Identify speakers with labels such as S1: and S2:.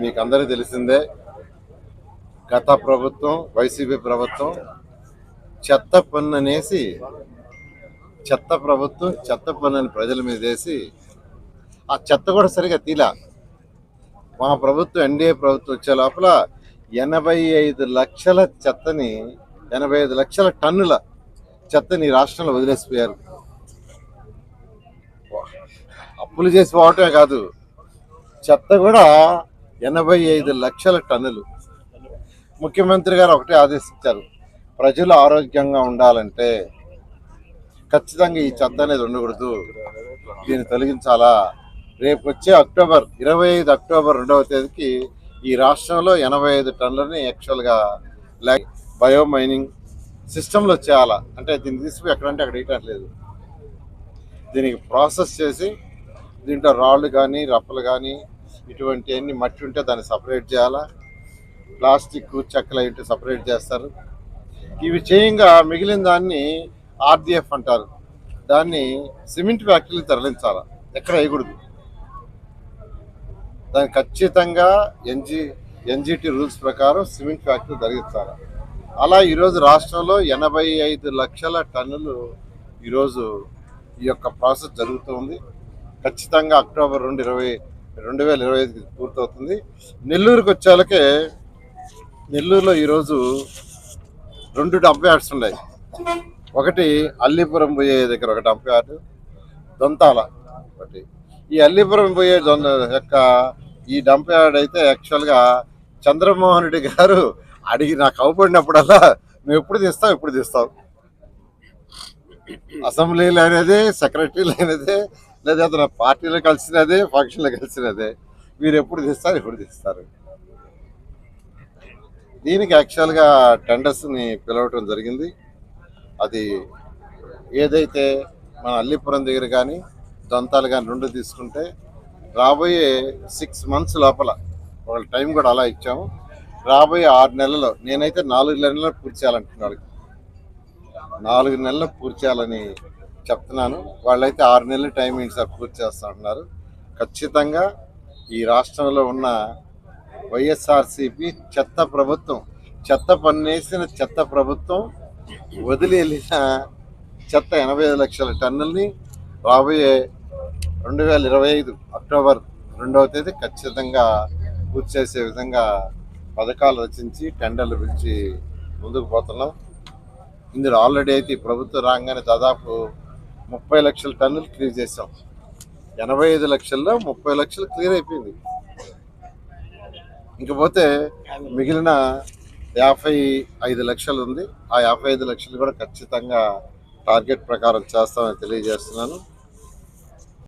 S1: మీకు అందరికీ తెలిసిందే, గత ప్రభుత్వం వైసీపీ ప్రభుత్వం చెత్త పన్ను అనేసి చెత్త ప్రభుత్వం చెత్త పన్నుని ప్రజల మీద వేసి ఆ చెత్త కూడా సరిగా తీలా. మా ప్రభుత్వం ఎన్డీఏ ప్రభుత్వం వచ్చే లోపల 85 లక్షల చెత్తని 85 లక్షల టన్నుల చెత్తని రాష్ట్రంలో వదిలేసిపోయారు. అప్పులు చేసి పోవటమే కాదు, చెత్త కూడా 85 లక్షల టన్నులు. ముఖ్యమంత్రి గారు ఒకటే ఆదేశించారు, ప్రజలు ఆరోగ్యంగా ఉండాలంటే ఖచ్చితంగా ఈ చెత్త అనేది ఉండకూడదు, దీన్ని తొలగించాలా. రేపు వచ్చే అక్టోబర్ 2వ తేదీకి ఈ రాష్ట్రంలో 85 టన్నులని యాక్చువల్గా బయో మైనింగ్ సిస్టంలో చేయాలా. అంటే దీన్ని తీసుకుని ఎక్కడంటే అక్కడ వేయట్లేదు, దీనికి ప్రాసెస్ చేసి దీంట్లో రాళ్ళు కానీ రప్పలు కానీ ఇటువంటి అన్ని మట్టి ఉంటే దాన్ని సపరేట్ చేయాలా, ప్లాస్టిక్ చెక్కలు ఏంటి సపరేట్ చేస్తారు. ఇవి చేయంగా మిగిలిన దాన్ని ఆర్డిఎఫ్ అంటారు, దాన్ని సిమెంట్ ఫ్యాక్టరీలు తరలించాలా, ఎక్కడ వేయకూడదు. దాన్ని ఖచ్చితంగా ఎన్జిటి రూల్స్ ప్రకారం సిమెంట్ ఫ్యాక్టరీ తరలించాలి. అలా ఈరోజు రాష్ట్రంలో 85 లక్షల టన్నులు ఈరోజు ఈ యొక్క ప్రాసెస్ జరుగుతుంది. ఖచ్చితంగా అక్టోబర్ 2025 పూర్తవుతుంది. నెల్లూరుకి వచ్చేలకే నెల్లూరులో ఈరోజు 2 డంప్ యార్డ్స్ ఉన్నాయి. ఒకటి అల్లీపురం పోయే దగ్గర ఒక డంప్ యార్డు, దొంతాల ఒకటి. ఈ అల్లీపురం పోయే యొక్క ఈ డంప్ యార్డ్ అయితే యాక్చువల్గా చంద్రమోహన్ రెడ్డి గారు అడిగి నాకు అవపడినప్పుడల్లా నువ్వు ఎప్పుడు తీస్తావు అసెంబ్లీలో అనేదే, సెక్రటరీలు అనేదే, లేదా అతను పార్టీలో కలిసినదే, ఫంక్షన్లో కలిసినదే, మీరు ఎప్పుడు తీస్తారు. దీనికి యాక్చువల్గా టెండర్స్ని పిలవటం జరిగింది. అది ఏదైతే మన అల్లీపురం దగ్గర కానీ దొంతాలు కానీ 2 తీసుకుంటే రాబోయే 6 మంత్స్ లోపల, వాళ్ళ టైం కూడా అలా ఇచ్చాము, రాబోయే 6 నెలల్లో, నేనైతే 4 నెలల్లో పూర్తి చేయాలంటున్నాను, 4 నెలల్లో పూర్తి చేయాలని చెప్తున్నాను. వాళ్ళైతే 6 నెలలు టైం ఏంటి సార్ పూర్తి చేస్తా అంటున్నారు. ఖచ్చితంగా ఈ రాష్ట్రంలో ఉన్న వైఎస్ఆర్సీపీ చెత్త ప్రభుత్వం, చెత్త పన్నేసిన చెత్త ప్రభుత్వం వదిలి వెళ్ళిన చెత్త 85 లక్షల టన్నుల్ని రాబోయే 2025 అక్టోబర్ 2వ తేదీ ఖచ్చితంగా పూర్తి చేసే విధంగా పథకాలు రచించి టెండర్లు పిలిచి ముందుకు పోతున్నాం. ఇందులో ఆల్రెడీ అయితే ఈ ప్రభుత్వం రాగానే దాదాపు 30 లక్షల టన్నులు క్లియర్ చేసాం. 85 లక్షల్లో 30 లక్షలు క్లియర్ అయిపోయింది. ఇంకపోతే మిగిలిన 55 లక్షలు ఉంది. ఆ 55 లక్షలు కూడా ఖచ్చితంగా టార్గెట్ ప్రకారం చేస్తామని తెలియజేస్తున్నాను.